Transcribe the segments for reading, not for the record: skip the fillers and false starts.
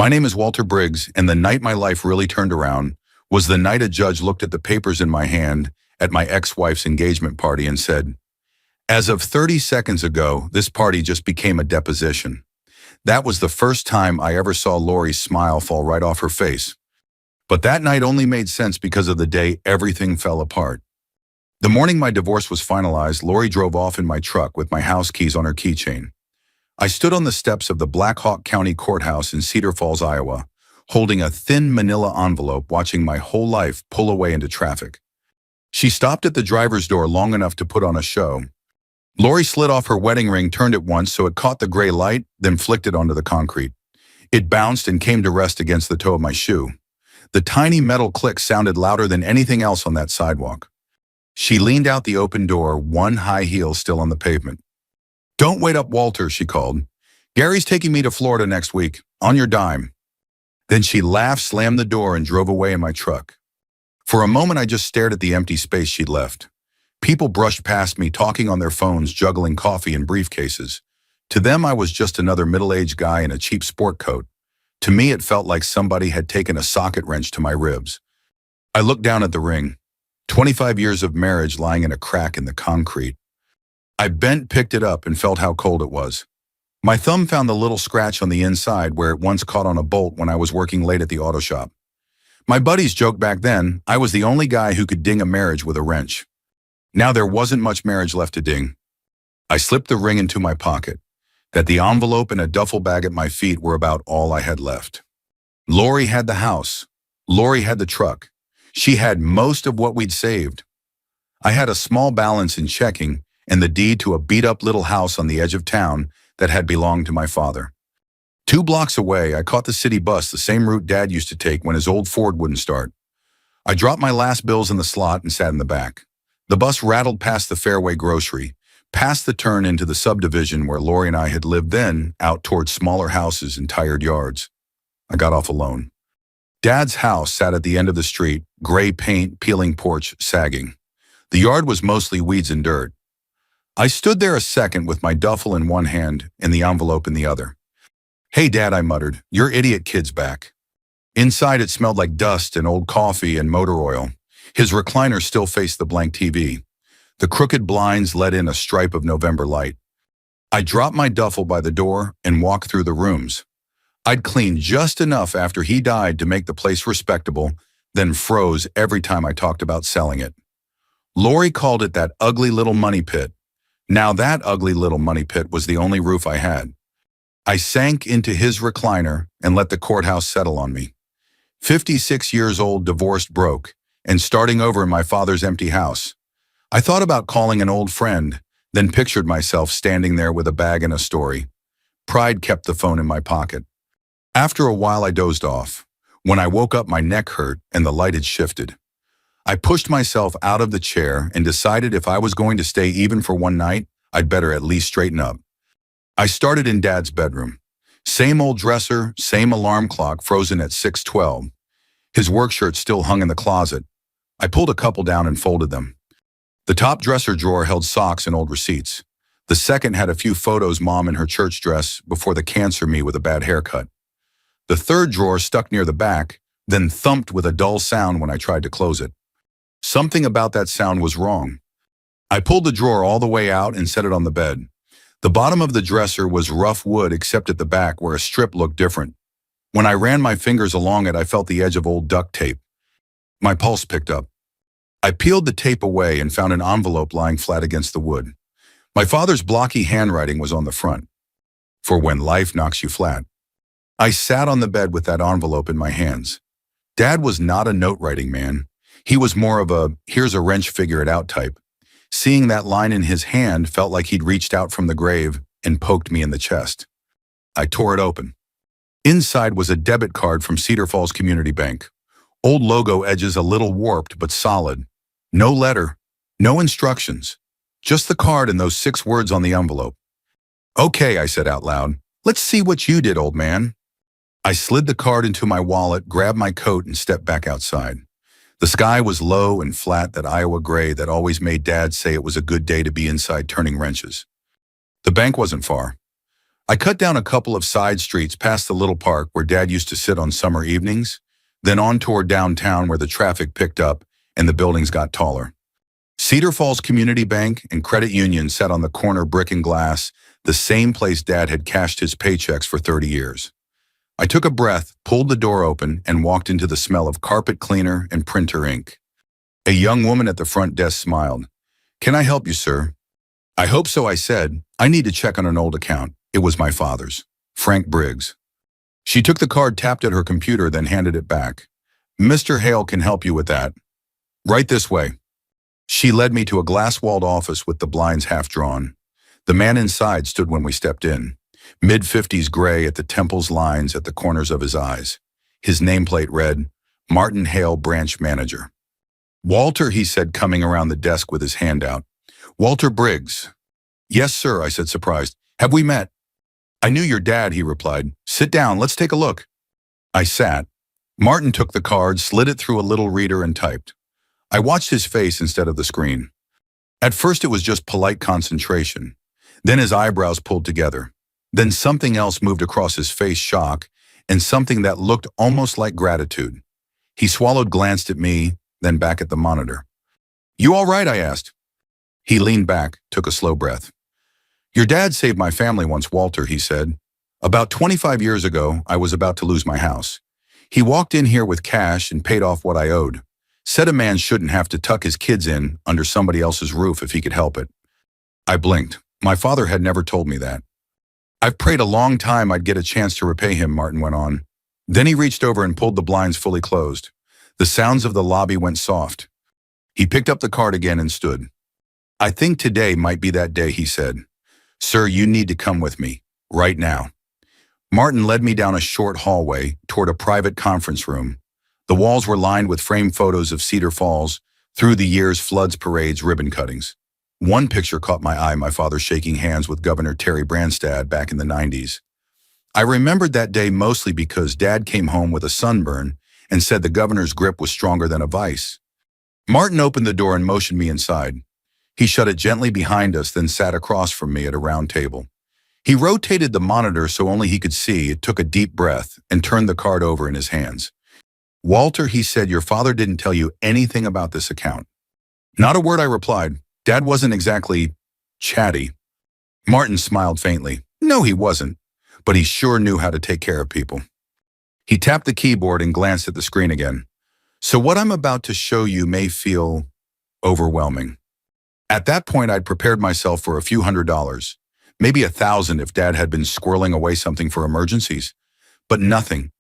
My name is Walter Briggs, and the night my life really turned around was the night a judge looked at the papers in my hand at my ex-wife's engagement party and said, "As of 30 seconds ago, this party just became a deposition." That was the first time I ever saw Lori's smile fall right off her face. But that night only made sense because of the day everything fell apart. The morning my divorce was finalized, Lori drove off in my truck with my house keys on her keychain. I stood on the steps of the Black Hawk County Courthouse in Cedar Falls, Iowa, holding a thin manila envelope, watching my whole life pull away into traffic. She stopped at the driver's door long enough to put on a show. Lori slid off her wedding ring, turned it once so it caught the gray light, then flicked it onto the concrete. It bounced and came to rest against the toe of my shoe. The tiny metal click sounded louder than anything else on that sidewalk. She leaned out the open door, one high heel still on the pavement. "Don't wait up, Walter," she called. "Gary's taking me to Florida next week, on your dime." Then she laughed, slammed the door, and drove away in my truck. For a moment, I just stared at the empty space she'd left. People brushed past me, talking on their phones, juggling coffee and briefcases. To them, I was just another middle-aged guy in a cheap sport coat. To me, it felt like somebody had taken a socket wrench to my ribs. I looked down at the ring. 25 years of marriage lying in a crack in the concrete. I bent, picked it up, and felt how cold it was. My thumb found the little scratch on the inside where it once caught on a bolt when I was working late at the auto shop. My buddies joked back then I was the only guy who could ding a marriage with a wrench. Now there wasn't much marriage left to ding. I slipped the ring into my pocket. That the envelope and a duffel bag at my feet were about all I had left. Lori had the house. Lori had the truck. She had most of what we'd saved. I had a small balance in checking and the deed to a beat-up little house on the edge of town that had belonged to my father. 2 blocks away, I caught the city bus, the same route Dad used to take when his old Ford wouldn't start. I dropped my last bills in the slot and sat in the back. The bus rattled past the Fairway Grocery, past the turn into the subdivision where Lori and I had lived, then out towards smaller houses and tired yards. I got off alone. Dad's house sat at the end of the street, gray paint, peeling porch, sagging. The yard was mostly weeds and dirt. I stood there a second with my duffel in one hand and the envelope in the other. "Hey, Dad," I muttered, "your idiot kid's back." Inside, it smelled like dust and old coffee and motor oil. His recliner still faced the blank TV. The crooked blinds let in a stripe of November light. I dropped my duffel by the door and walked through the rooms. I'd cleaned just enough after he died to make the place respectable, then froze every time I talked about selling it. Lori called it that ugly little money pit. Now that ugly little money pit was the only roof I had. I sank into his recliner and let the courthouse settle on me. 56 years old, divorced, broke, and starting over in my father's empty house. I thought about calling an old friend, then pictured myself standing there with a bag and a story. Pride kept the phone in my pocket. After a while, I dozed off. When I woke up, my neck hurt and the light had shifted. I pushed myself out of the chair and decided if I was going to stay even for one night, I'd better at least straighten up. I started in Dad's bedroom. Same old dresser, same alarm clock frozen at 6:12. His work shirt still hung in the closet. I pulled a couple down and folded them. The top dresser drawer held socks and old receipts. The second had a few photos Mom in her church dress before the cancer me with a bad haircut. The third drawer stuck near the back, then thumped with a dull sound when I tried to close it. Something about that sound was wrong. I pulled the drawer all the way out and set it on the bed. The bottom of the dresser was rough wood except at the back where a strip looked different. When I ran my fingers along it, I felt the edge of old duct tape. My pulse picked up. I peeled the tape away and found an envelope lying flat against the wood. My father's blocky handwriting was on the front. "For when life knocks you flat." I sat on the bed with that envelope in my hands. Dad was not a note-writing man. He was more of a, here's a wrench, figure it out type. Seeing that line in his hand felt like he'd reached out from the grave and poked me in the chest. I tore it open. Inside was a debit card from Cedar Falls Community Bank. Old logo edges a little warped but solid. No letter, no instructions, just the card and those 6 words on the envelope. "Okay," I said out loud. "Let's see what you did, old man." I slid the card into my wallet, grabbed my coat, and stepped back outside. The sky was low and flat, that Iowa gray that always made Dad say it was a good day to be inside turning wrenches. The bank wasn't far. I cut down a couple of side streets past the little park where Dad used to sit on summer evenings, then on toward downtown where the traffic picked up and the buildings got taller. Cedar Falls Community Bank and Credit Union sat on the corner brick and glass, the same place Dad had cashed his paychecks for 30 years. I took a breath, pulled the door open, and walked into the smell of carpet cleaner and printer ink. A young woman at the front desk smiled. "Can I help you, sir?" "I hope so," I said. "I need to check on an old account." It was my father's, Frank Briggs. She took the card, tapped at her computer, then handed it back. "Mr. Hale can help you with that. Right this way." She led me to a glass-walled office with the blinds half drawn. The man inside stood when we stepped in, mid-50s gray at the temples, lines at the corners of his eyes. His nameplate read, "Martin Hale, Branch Manager." "Walter," he said, coming around the desk with his hand out. "Walter Briggs." "Yes, sir," I said, surprised. "Have we met?" "I knew your dad," he replied. "Sit down, let's take a look." I sat. Martin took the card, slid it through a little reader, and typed. I watched his face instead of the screen. At first it was just polite concentration. Then his eyebrows pulled together. Then something else moved across his face, shock, and something that looked almost like gratitude. He swallowed, glanced at me, then back at the monitor. "You all right?" I asked. He leaned back, took a slow breath. "Your dad saved my family once, Walter," he said. "About 25 years ago, I was about to lose my house. He walked in here with cash and paid off what I owed. Said a man shouldn't have to tuck his kids in under somebody else's roof if he could help it." I blinked. My father had never told me that. "I've prayed a long time I'd get a chance to repay him," Martin went on. Then he reached over and pulled the blinds fully closed. The sounds of the lobby went soft. He picked up the card again and stood. "I think today might be that day," he said. "Sir, you need to come with me, right now." Martin led me down a short hallway toward a private conference room. The walls were lined with framed photos of Cedar Falls, through the years, floods, parades, ribbon cuttings. One picture caught my eye, my father shaking hands with Governor Terry Branstad back in the 90s. I remembered that day mostly because Dad came home with a sunburn and said the governor's grip was stronger than a vice. Martin opened the door and motioned me inside. He shut it gently behind us, then sat across from me at a round table. He rotated the monitor so only he could see, took a deep breath, and turned the card over in his hands. "Walter," he said, "your father didn't tell you anything about this account." "Not a word," I replied. "Dad wasn't exactly chatty." Martin smiled faintly. "No, he wasn't, but he sure knew how to take care of people." He tapped the keyboard and glanced at the screen again. "So what I'm about to show you may feel overwhelming." At that point, I'd prepared myself for a few $100s, maybe 1,000 if Dad had been squirreling away something for emergencies. But nothing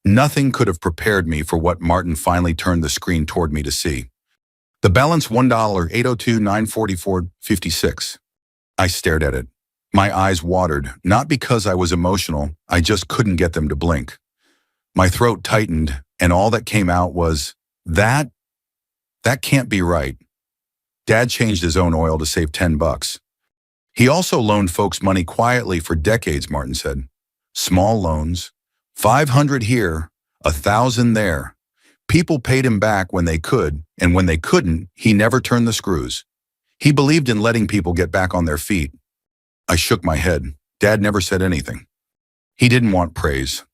could have prepared me for what Martin finally turned the screen toward me to see. The balance, $1, 802 944 56. I stared at it. My eyes watered, not because I was emotional, I just couldn't get them to blink. My throat tightened, and all that came out was, that can't be right. Dad changed his own oil to save $10. He also loaned folks money quietly for decades, Martin said. Small loans. 500 here, 1,000 there. People paid him back when they could, and when they couldn't, he never turned the screws. He believed in letting people get back on their feet. I shook my head. Dad never said anything. He didn't want praise.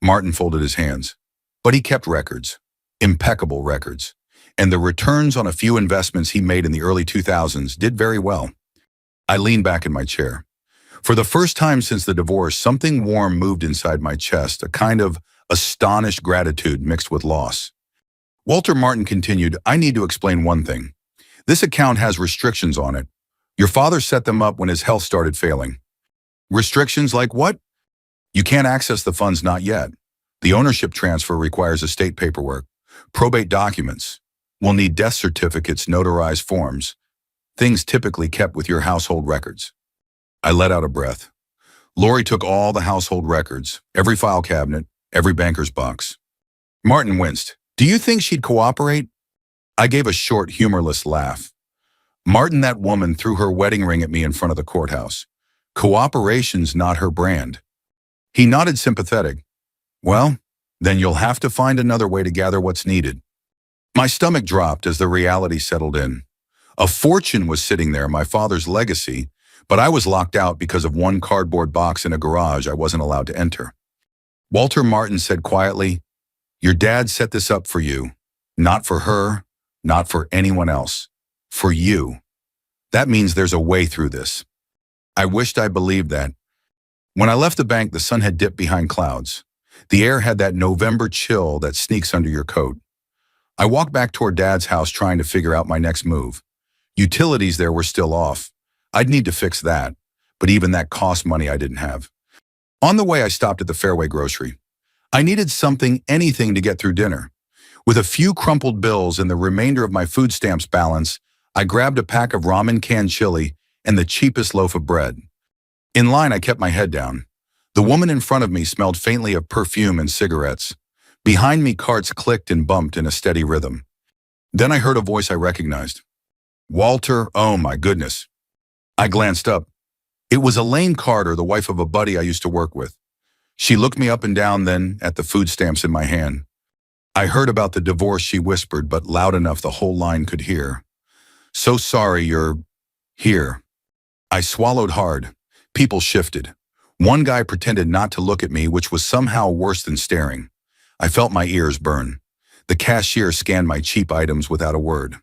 Martin folded his hands. But he kept records, impeccable records, and the returns on a few investments he made in the early 2000s did very well. I leaned back in my chair. For the first time since the divorce, something warm moved inside my chest, a kind of astonished gratitude mixed with loss. Walter, Martin continued, "I need to explain one thing. This account has restrictions on it. Your father set them up when his health started failing." "Restrictions like what?" "You can't access the funds, not yet. The ownership transfer requires estate paperwork, probate documents. We'll need death certificates, notarized forms, things typically kept with your household records." I let out a breath. Lori took all the household records, every file cabinet, every banker's box. Martin winced. "Do you think she'd cooperate?" I gave a short, humorless laugh. "Martin, that woman threw her wedding ring at me in front of the courthouse. Cooperation's not her brand." He nodded, sympathetic. "Well, then you'll have to find another way to gather what's needed." My stomach dropped as the reality settled in. A fortune was sitting there, my father's legacy, but I was locked out because of one cardboard box in a garage I wasn't allowed to enter. Walter Martin said quietly, "Your dad set this up for you. Not for her, not for anyone else. For you. That means there's a way through this." I wished I believed that. When I left the bank, the sun had dipped behind clouds. The air had that November chill that sneaks under your coat. I walked back toward Dad's house trying to figure out my next move. Utilities there were still off. I'd need to fix that, but even that cost money I didn't have. On the way, I stopped at the Fairway Grocery. I needed something, anything to get through dinner. With a few crumpled bills and the remainder of my food stamps balance, I grabbed a pack of ramen canned chili and the cheapest loaf of bread. In line, I kept my head down. The woman in front of me smelled faintly of perfume and cigarettes. Behind me, carts clicked and bumped in a steady rhythm. Then I heard a voice I recognized. "Walter, oh my goodness." I glanced up. It was Elaine Carter, the wife of a buddy I used to work with. She looked me up and down, then at the food stamps in my hand. I heard about the divorce, she whispered, but loud enough the whole line could hear. "So sorry you're here." I swallowed hard. People shifted. One guy pretended not to look at me, which was somehow worse than staring. I felt my ears burn. The cashier scanned my cheap items without a word.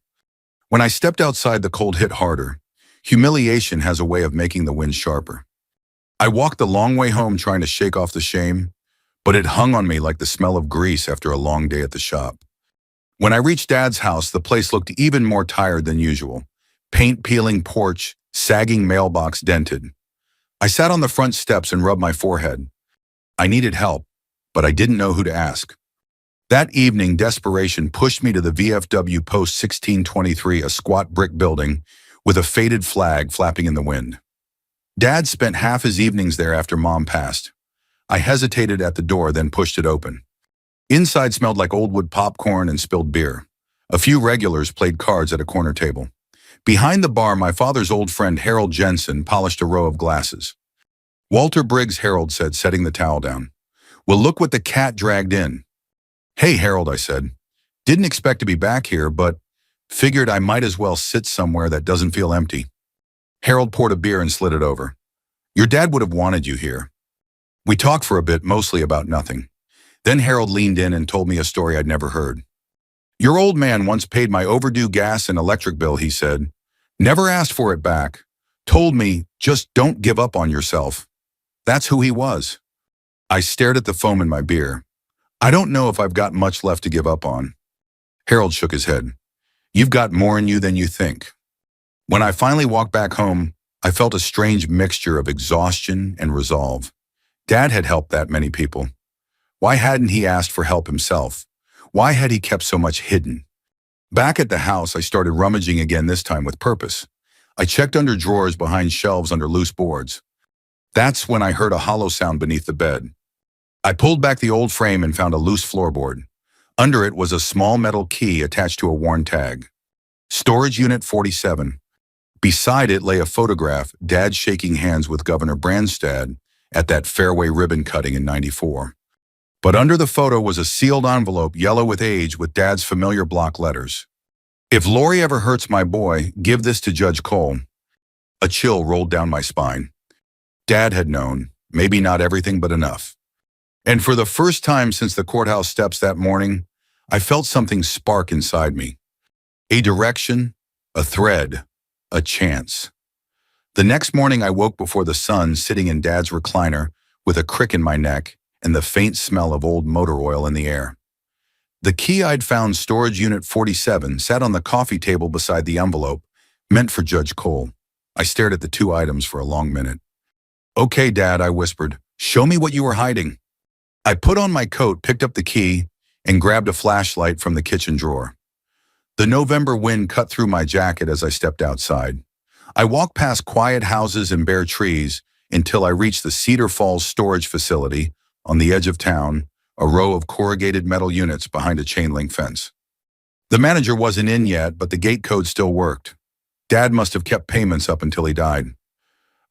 When I stepped outside, the cold hit harder. Humiliation has a way of making the wind sharper. I walked the long way home trying to shake off the shame, but it hung on me like the smell of grease after a long day at the shop. When I reached Dad's house, the place looked even more tired than usual. Paint-peeling porch, sagging mailbox dented. I sat on the front steps and rubbed my forehead. I needed help, but I didn't know who to ask. That evening, desperation pushed me to the VFW Post 1623, a squat brick building with a faded flag flapping in the wind. Dad spent half his evenings there after Mom passed. I hesitated at the door, then pushed it open. Inside smelled like old wood popcorn and spilled beer. A few regulars played cards at a corner table. Behind the bar, my father's old friend Harold Jensen polished a row of glasses. "Walter Briggs," Harold said, setting the towel down. "Well, look what the cat dragged in." "Hey, Harold," I said. "Didn't expect to be back here, but figured I might as well sit somewhere that doesn't feel empty." Harold poured a beer and slid it over. "Your dad would have wanted you here." We talked for a bit, mostly about nothing. Then Harold leaned in and told me a story I'd never heard. "Your old man once paid my overdue gas and electric bill," he said. "Never asked for it back. Told me, just don't give up on yourself." That's who he was. I stared at the foam in my beer. I don't know if I've got much left to give up on. Harold shook his head. "You've got more in you than you think." When I finally walked back home, I felt a strange mixture of exhaustion and resolve. Dad had helped that many people. Why hadn't he asked for help himself? Why had he kept so much hidden? Back at the house, I started rummaging again, this time with purpose. I checked under drawers, behind shelves, under loose boards. That's when I heard a hollow sound beneath the bed. I pulled back the old frame and found a loose floorboard. Under it was a small metal key attached to a worn tag. Storage Unit 47. Beside it lay a photograph, Dad shaking hands with Governor Branstad at that Fairway ribbon cutting in '94. But under the photo was a sealed envelope, yellow with age, with Dad's familiar block letters. "If Lori ever hurts my boy, give this to Judge Cole." A chill rolled down my spine. Dad had known, maybe not everything, but enough. And for the first time since the courthouse steps that morning, I felt something spark inside me. A direction, a thread, a chance. The next morning I woke before the sun, sitting in Dad's recliner with a crick in my neck and the faint smell of old motor oil in the air. The key I'd found, Storage Unit 47, sat on the coffee table beside the envelope, meant for Judge Cole. I stared at the two items for a long minute. "Okay, Dad," I whispered. "Show me what you were hiding." I put on my coat, picked up the key, and grabbed a flashlight from the kitchen drawer. The November wind cut through my jacket as I stepped outside. I walked past quiet houses and bare trees until I reached the Cedar Falls storage facility on the edge of town, a row of corrugated metal units behind a chain-link fence. The manager wasn't in yet, but the gate code still worked. Dad must have kept payments up until he died.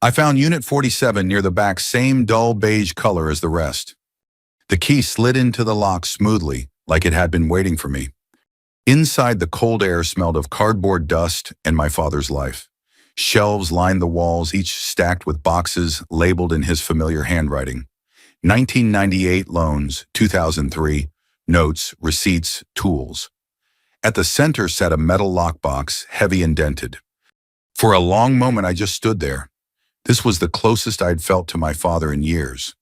I found Unit 47 near the back, same dull beige color as the rest. The key slid into the lock smoothly, like it had been waiting for me. Inside, the cold air smelled of cardboard dust and my father's life. Shelves lined the walls, each stacked with boxes labeled in his familiar handwriting. 1998 loans, 2003, notes, receipts, tools. At the center sat a metal lockbox, heavy and dented. For a long moment, I just stood there. This was the closest I'd felt to my father in years.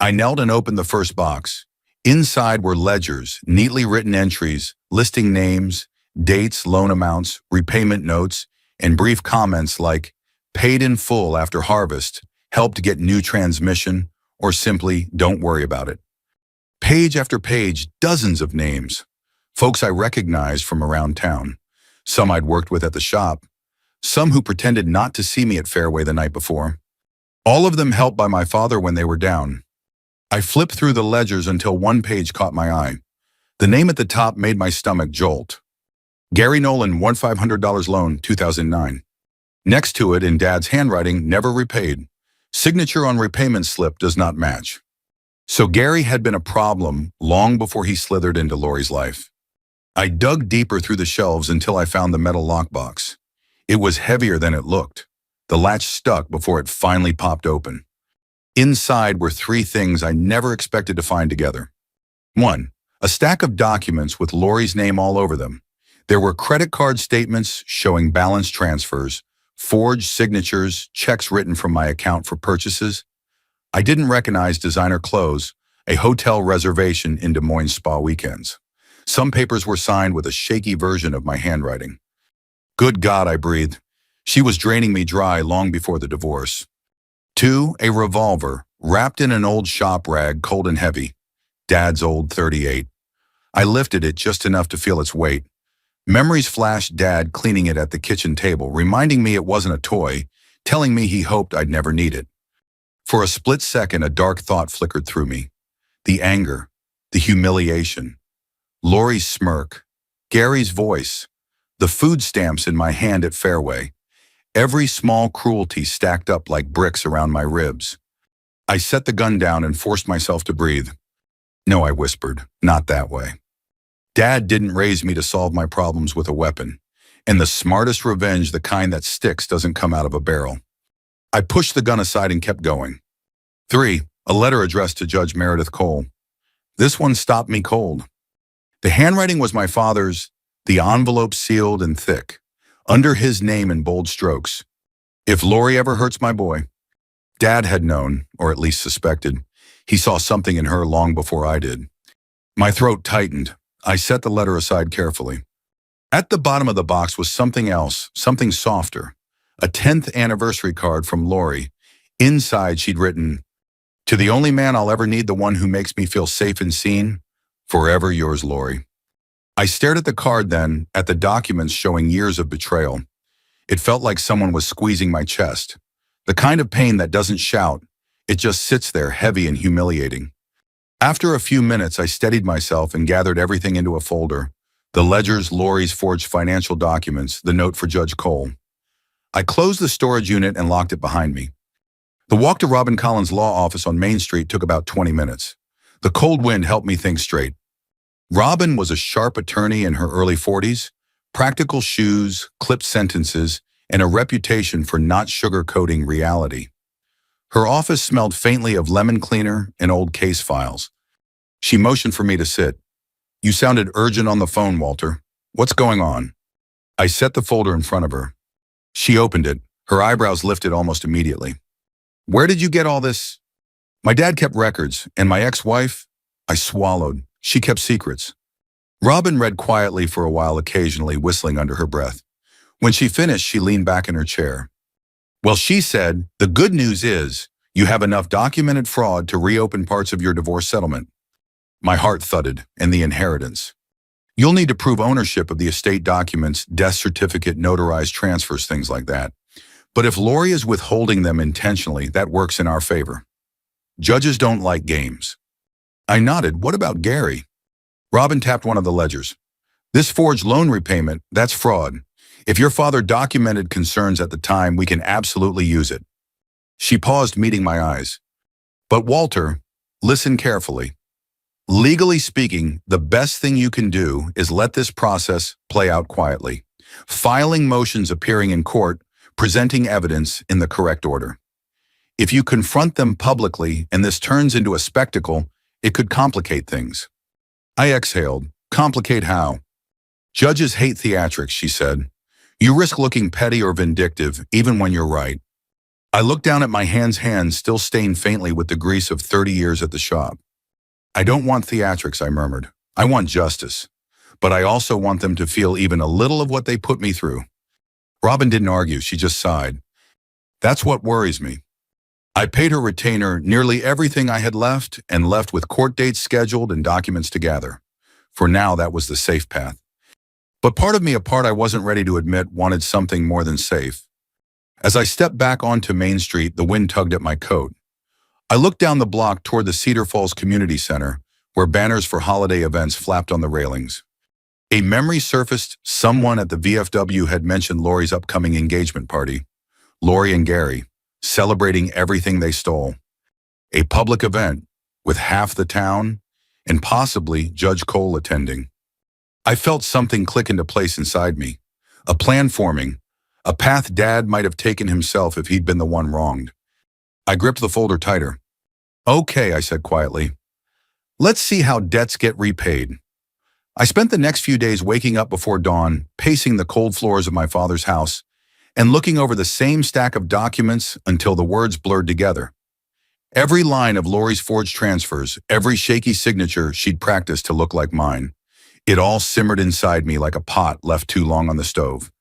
I knelt and opened the first box. Inside were ledgers, neatly written entries, listing names, dates, loan amounts, repayment notes, and brief comments like, paid in full after harvest, helped get new transmission, or simply, don't worry about it. Page after page, dozens of names. Folks I recognized from around town. Some I'd worked with at the shop. Some who pretended not to see me at Fairway the night before. All of them helped by my father when they were down. I flipped through the ledgers until one page caught my eye. The name at the top made my stomach jolt. Gary Nolan, $1,500 loan, 2009. Next to it, in Dad's handwriting, never repaid. Signature on repayment slip does not match. So Gary had been a problem long before he slithered into Lori's life. I dug deeper through the shelves until I found the metal lockbox. It was heavier than it looked. The latch stuck before it finally popped open. Inside were three things I never expected to find together. 1. A stack of documents with Lori's name all over them. There were credit card statements showing balance transfers, forged signatures, checks written from my account for purchases. I didn't recognize designer clothes, a hotel reservation in Des Moines spa weekends. Some papers were signed with a shaky version of my handwriting. Good God, I breathed. She was draining me dry long before the divorce. 2. A revolver, wrapped in an old shop rag, cold and heavy. Dad's old .38. I lifted it just enough to feel its weight. Memories flashed Dad cleaning it at the kitchen table, reminding me it wasn't a toy, telling me he hoped I'd never need it. For a split second, a dark thought flickered through me. The anger, the humiliation, Lori's smirk, Gary's voice, the food stamps in my hand at Fairway. Every small cruelty stacked up like bricks around my ribs. I set the gun down and forced myself to breathe. No, I whispered, not that way. Dad didn't raise me to solve my problems with a weapon, and the smartest revenge, the kind that sticks, doesn't come out of a barrel. I pushed the gun aside and kept going. 3. A letter addressed to Judge Meredith Cole. This one stopped me cold. The handwriting was my father's, the envelope sealed and thick, under his name in bold strokes. If Lori ever hurts my boy. Dad had known, or at least suspected. He saw something in her long before I did. My throat tightened. I set the letter aside carefully. At the bottom of the box was something else, something softer. A 10th anniversary card from Lori. Inside she'd written, "To the only man I'll ever need, the one who makes me feel safe and seen, forever yours, Lori." I stared at the card then, at the documents showing years of betrayal. It felt like someone was squeezing my chest. The kind of pain that doesn't shout, it just sits there heavy and humiliating. After a few minutes, I steadied myself and gathered everything into a folder. The ledgers, Lori's forged financial documents, the note for Judge Cole. I closed the storage unit and locked it behind me. The walk to Robin Collins' law office on Main Street took about 20 minutes. The cold wind helped me think straight. Robin was a sharp attorney in her early 40s, practical shoes, clipped sentences, and a reputation for not sugarcoating reality. Her office smelled faintly of lemon cleaner and old case files. She motioned for me to sit. "You sounded urgent on the phone, Walter. What's going on?" I set the folder in front of her. She opened it, her eyebrows lifted almost immediately. "Where did you get all this?" "My dad kept records, and my ex-wife," I swallowed. "She kept secrets." Robin read quietly for a while, occasionally whistling under her breath. When she finished, she leaned back in her chair. "Well," she said, "the good news is you have enough documented fraud to reopen parts of your divorce settlement." My heart thudded, and the inheritance. "You'll need to prove ownership of the estate documents, death certificate, notarized transfers, things like that. But if Lori is withholding them intentionally, that works in our favor. Judges don't like games." I nodded. "What about Gary?" Robin tapped one of the ledgers. "This forged loan repayment, that's fraud. If your father documented concerns at the time, we can absolutely use it." She paused, meeting my eyes. "But Walter, listen carefully. Legally speaking, the best thing you can do is let this process play out quietly. Filing motions, appearing in court, presenting evidence in the correct order. If you confront them publicly and this turns into a spectacle, it could complicate things. I exhaled. Complicate how? Judges hate theatrics, she said. You risk looking petty or vindictive, even when you're right. I looked down at my hands still stained faintly with the grease of 30 years at the shop. I don't want theatrics, I murmured. I want justice. But I also want them to feel even a little of what they put me through. Robin didn't argue, she just sighed. That's what worries me. I paid her retainer nearly everything I had left and left with court dates scheduled and documents to gather. For now, that was the safe path. But part of me, a part I wasn't ready to admit, wanted something more than safe. As I stepped back onto Main Street, the wind tugged at my coat. I looked down the block toward the Cedar Falls Community Center, where banners for holiday events flapped on the railings. A memory surfaced. Someone at the VFW had mentioned Lori's upcoming engagement party. Lori and Gary, celebrating everything they stole. A public event with half the town and possibly Judge Cole attending. I felt something click into place inside me. A plan forming. A path Dad might have taken himself if he'd been the one wronged. I gripped the folder tighter. Okay, I said quietly. Let's see how debts get repaid. I spent the next few days waking up before dawn, pacing the cold floors of my father's house, and looking over the same stack of documents until the words blurred together. Every line of Lori's forged transfers, every shaky signature she'd practiced to look like mine. It all simmered inside me like a pot left too long on the stove.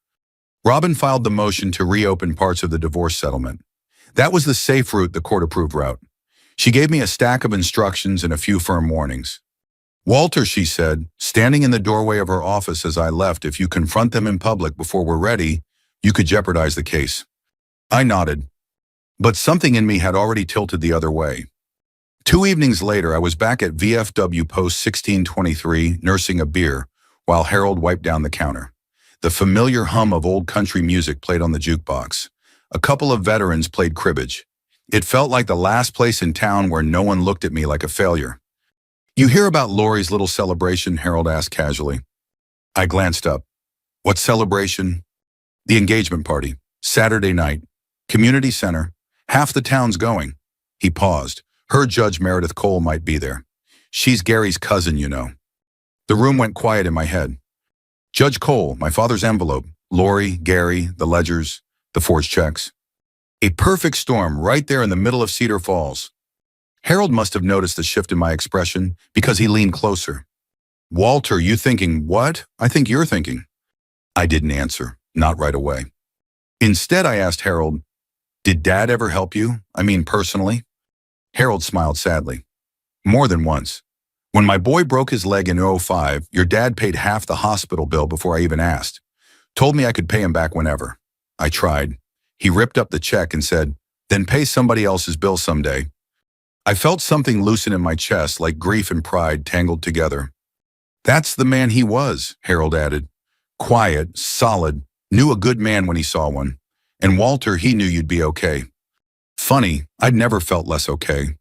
Robin filed the motion to reopen parts of the divorce settlement. That was the safe route, the court-approved route. She gave me a stack of instructions and a few firm warnings. Walter, she said, standing in the doorway of her office as I left, if you confront them in public before we're ready, you could jeopardize the case. I nodded, but something in me had already tilted the other way. 2 evenings later, I was back at VFW Post 1623, nursing a beer, while Harold wiped down the counter. The familiar hum of old country music played on the jukebox. A couple of veterans played cribbage. It felt like the last place in town where no one looked at me like a failure. You hear about Lori's little celebration? Harold asked casually. I glanced up. What celebration? The engagement party. Saturday night. Community center. Half the town's going. He paused. Her Judge Meredith Cole might be there. She's Gary's cousin, you know. The room went quiet in my head. Judge Cole, my father's envelope. Lori, Gary, the ledgers, the forged checks. A perfect storm right there in the middle of Cedar Falls. Harold must have noticed the shift in my expression because he leaned closer. Walter, you thinking what? I think you're thinking. I didn't answer, not right away. Instead, I asked Harold, did Dad ever help you? I mean, personally? Harold smiled sadly. More than once. When my boy broke his leg in 2005, your dad paid half the hospital bill before I even asked. Told me I could pay him back whenever. I tried. He ripped up the check and said, then pay somebody else's bill someday. I felt something loosen in my chest, like grief and pride tangled together. That's the man he was, Harold added. Quiet, solid, knew a good man when he saw one. And Walter, he knew you'd be okay. Funny, I'd never felt less okay.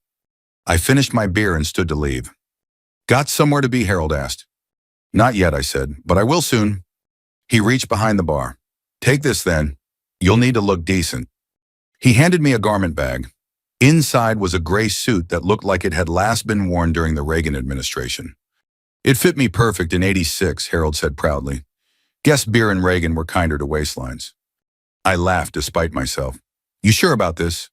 I finished my beer and stood to leave. Got somewhere to be? Harold asked. Not yet, I said, but I will soon. He reached behind the bar. Take this then. You'll need to look decent. He handed me a garment bag. Inside was a gray suit that looked like it had last been worn during the Reagan administration. It fit me perfect in '86, Harold said proudly. Guess beer and Reagan were kinder to waistlines. I laughed despite myself. You sure about this?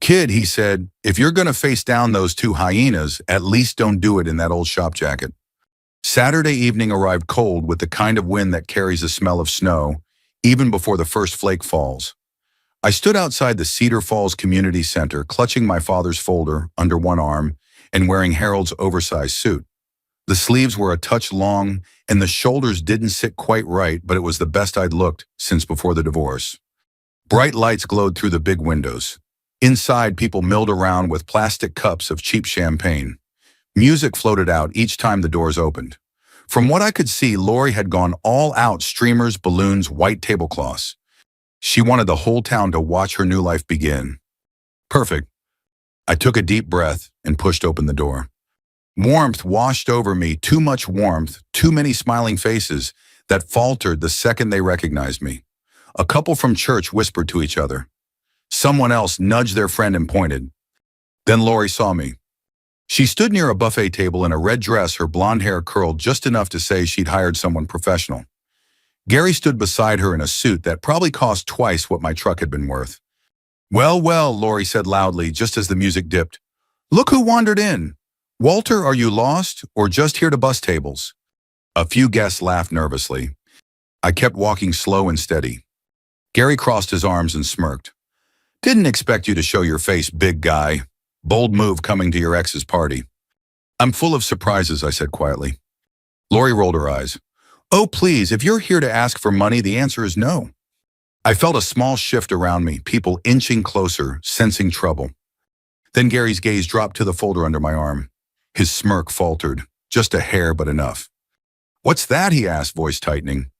Kid, he said, if you're going to face down those two hyenas, at least don't do it in that old shop jacket. Saturday evening arrived cold with the kind of wind that carries the smell of snow, even before the first flake falls. I stood outside the Cedar Falls Community Center, clutching my father's folder under one arm and wearing Harold's oversized suit. The sleeves were a touch long and the shoulders didn't sit quite right, but it was the best I'd looked since before the divorce. Bright lights glowed through the big windows. Inside, people milled around with plastic cups of cheap champagne. Music floated out each time the doors opened. From what I could see, Lori had gone all out: streamers, balloons, white tablecloths. She wanted the whole town to watch her new life begin. Perfect. I took a deep breath and pushed open the door. Warmth washed over me, too much warmth, too many smiling faces that faltered the second they recognized me. A couple from church whispered to each other. Someone else nudged their friend and pointed. Then Lori saw me. She stood near a buffet table in a red dress, her blonde hair curled just enough to say she'd hired someone professional. Gary stood beside her in a suit that probably cost twice what my truck had been worth. Well, well, Lori said loudly just as the music dipped. Look who wandered in. Walter, are you lost or just here to bust tables? A few guests laughed nervously. I kept walking slow and steady. Gary crossed his arms and smirked. Didn't expect you to show your face, big guy. Bold move coming to your ex's party. I'm full of surprises, I said quietly. Lori rolled her eyes. Oh, please, if you're here to ask for money, the answer is no. I felt a small shift around me, people inching closer, sensing trouble. Then Gary's gaze dropped to the folder under my arm. His smirk faltered, just a hair but enough. What's that, he asked, voice tightening.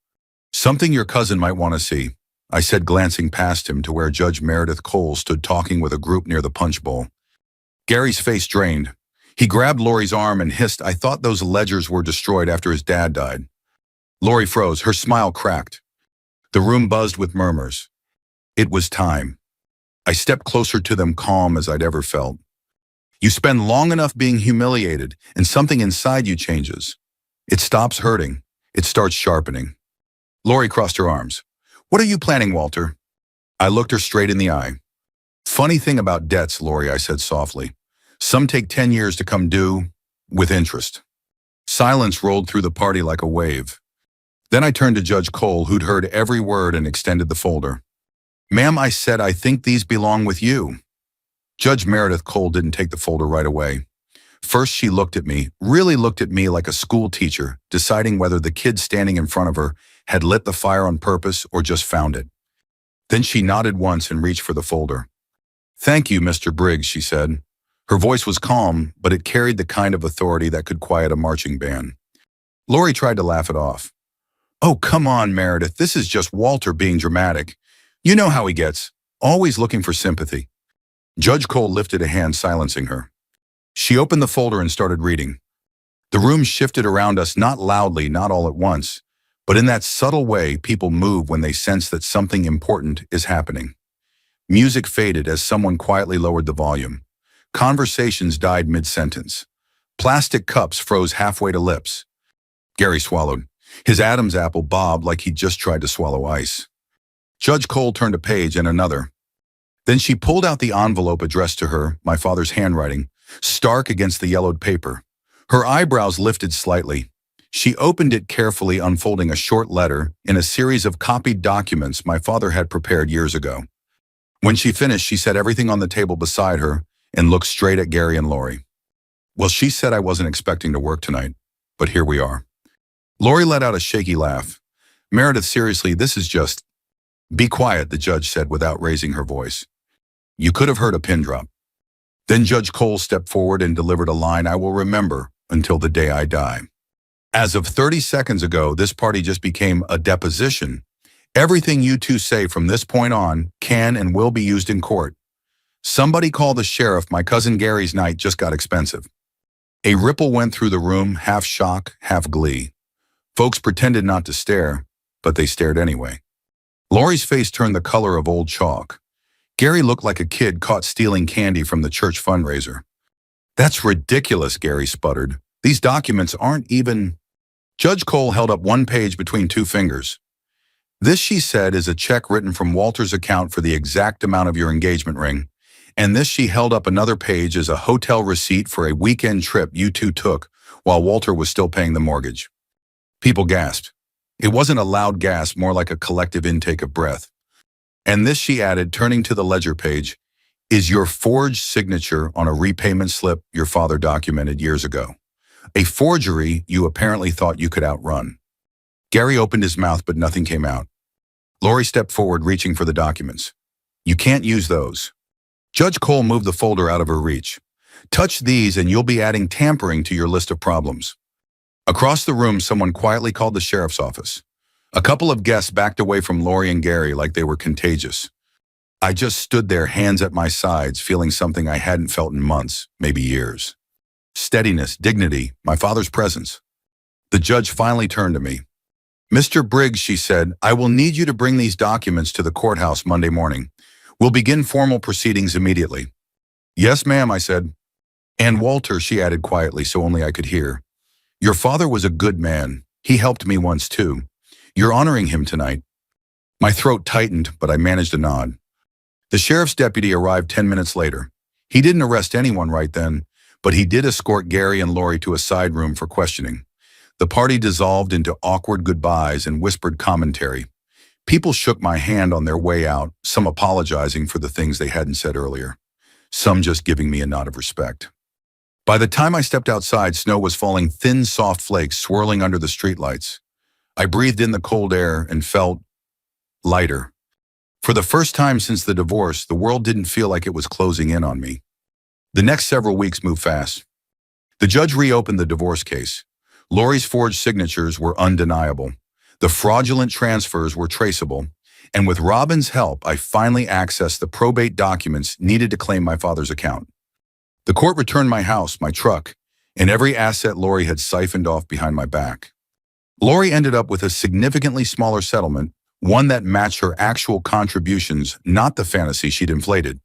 Something your cousin might want to see, I said, glancing past him to where Judge Meredith Cole stood talking with a group near the punch bowl. Gary's face drained. He grabbed Lori's arm and hissed, I thought those ledgers were destroyed after his dad died. Lori froze, her smile cracked. The room buzzed with murmurs. It was time. I stepped closer to them, calm as I'd ever felt. You spend long enough being humiliated, and something inside you changes. It stops hurting. It starts sharpening. Lori crossed her arms. What are you planning, Walter? I looked her straight in the eye. Funny thing about debts, Lori, I said softly. Some take 10 years to come due, with interest. Silence rolled through the party like a wave. Then I turned to Judge Cole, who'd heard every word, and extended the folder. Ma'am, I said, I think these belong with you. Judge Meredith Cole didn't take the folder right away. First, she looked at me, really looked at me like a school teacher, deciding whether the kid standing in front of her had lit the fire on purpose or just found it. Then she nodded once and reached for the folder. Thank you, Mr. Briggs, she said. Her voice was calm, but it carried the kind of authority that could quiet a marching band. Lori tried to laugh it off. Oh, come on, Meredith, this is just Walter being dramatic. You know how he gets, always looking for sympathy. Judge Cole lifted a hand, silencing her. She opened the folder and started reading. The room shifted around us, not loudly, not all at once, but in that subtle way people move when they sense that something important is happening. Music faded as someone quietly lowered the volume. Conversations died mid-sentence. Plastic cups froze halfway to lips. Gary swallowed. His Adam's apple bobbed like he'd just tried to swallow ice. Judge Cole turned a page and another. Then she pulled out the envelope addressed to her, my father's handwriting, stark against the yellowed paper. Her eyebrows lifted slightly. She opened it carefully, unfolding a short letter in a series of copied documents my father had prepared years ago. When she finished, she set everything on the table beside her and looked straight at Gary and Lori. Well, she said I wasn't expecting to work tonight, but here we are. Lori let out a shaky laugh. Meredith, seriously, this is just... Be quiet, the judge said without raising her voice. You could have heard a pin drop. Then Judge Cole stepped forward and delivered a line I will remember until the day I die. As of 30 seconds ago, this party just became a deposition. Everything you two say from this point on can and will be used in court. Somebody call the sheriff, my cousin Gary's night just got expensive. A ripple went through the room, half shock, half glee. Folks pretended not to stare, but they stared anyway. Lori's face turned the color of old chalk. Gary looked like a kid caught stealing candy from the church fundraiser. That's ridiculous, Gary sputtered. These documents aren't even... Judge Cole held up one page between two fingers. This, she said, is a check written from Walter's account for the exact amount of your engagement ring. And this, she held up another page, as a hotel receipt for a weekend trip you two took while Walter was still paying the mortgage. People gasped. It wasn't a loud gasp, more like a collective intake of breath. And this, she added, turning to the ledger page, is your forged signature on a repayment slip your father documented years ago. A forgery you apparently thought you could outrun. Gary opened his mouth, but nothing came out. Lori stepped forward, reaching for the documents. You can't use those. Judge Cole moved the folder out of her reach. Touch these and you'll be adding tampering to your list of problems. Across the room, someone quietly called the sheriff's office. A couple of guests backed away from Lori and Gary like they were contagious. I just stood there, hands at my sides, feeling something I hadn't felt in months, maybe years. Steadiness, dignity, my father's presence. The judge finally turned to me. Mr. Briggs, she said, I will need you to bring these documents to the courthouse Monday morning. We'll begin formal proceedings immediately. Yes, ma'am, I said. And Walter, she added quietly so only I could hear. Your father was a good man. He helped me once too. You're honoring him tonight. My throat tightened, but I managed a nod. The sheriff's deputy arrived 10 minutes later. He didn't arrest anyone right then, but he did escort Gary and Lori to a side room for questioning. The party dissolved into awkward goodbyes and whispered commentary. People shook my hand on their way out, some apologizing for the things they hadn't said earlier, some just giving me a nod of respect. By the time I stepped outside, snow was falling, thin, soft flakes swirling under the streetlights. I breathed in the cold air and felt lighter. For the first time since the divorce, the world didn't feel like it was closing in on me. The next several weeks moved fast. The judge reopened the divorce case. Lori's forged signatures were undeniable. The fraudulent transfers were traceable. And with Robin's help, I finally accessed the probate documents needed to claim my father's account. The court returned my house, my truck, and every asset Lori had siphoned off behind my back. Lori ended up with a significantly smaller settlement, one that matched her actual contributions, not the fantasy she'd inflated.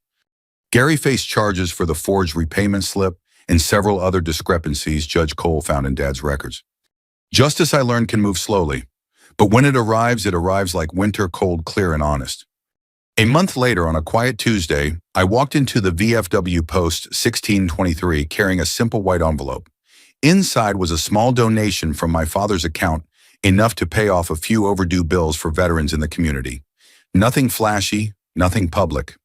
Gary faced charges for the forged repayment slip and several other discrepancies Judge Cole found in Dad's records. Justice, I learned, can move slowly, but when it arrives like winter, cold, clear, and honest. A month later, on a quiet Tuesday, I walked into the VFW Post 1623 carrying a simple white envelope. Inside was a small donation from my father's account, enough to pay off a few overdue bills for veterans in the community. Nothing flashy, nothing public.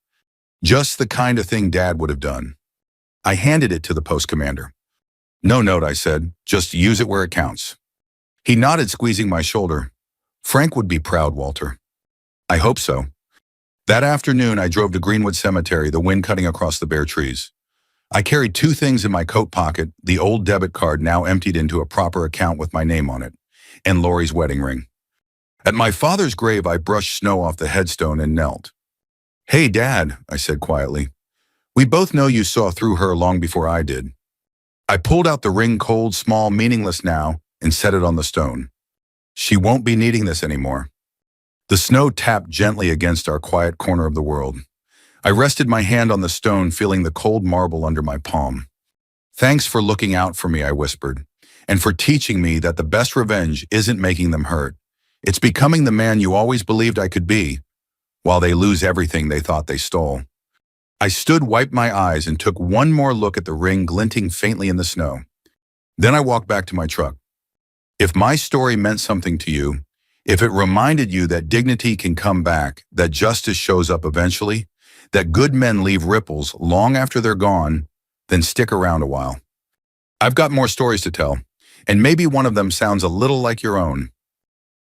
Just the kind of thing Dad would have done. I handed it to the post commander. No note, I said. Just use it where it counts. He nodded, squeezing my shoulder. Frank would be proud, Walter. I hope so. That afternoon, I drove to Greenwood Cemetery, the wind cutting across the bare trees. I carried two things in my coat pocket, the old debit card now emptied into a proper account with my name on it, and Lori's wedding ring. At my father's grave, I brushed snow off the headstone and knelt. Hey, Dad, I said quietly. We both know you saw through her long before I did. I pulled out the ring, cold, small, meaningless now, and set it on the stone. She won't be needing this anymore. The snow tapped gently against our quiet corner of the world. I rested my hand on the stone, feeling the cold marble under my palm. Thanks for looking out for me, I whispered, and for teaching me that the best revenge isn't making them hurt. It's becoming the man you always believed I could be, while they lose everything they thought they stole. I stood, wiped my eyes, and took one more look at the ring glinting faintly in the snow. Then I walked back to my truck. If my story meant something to you, if it reminded you that dignity can come back, that justice shows up eventually, that good men leave ripples long after they're gone, then stick around a while. I've got more stories to tell, and maybe one of them sounds a little like your own.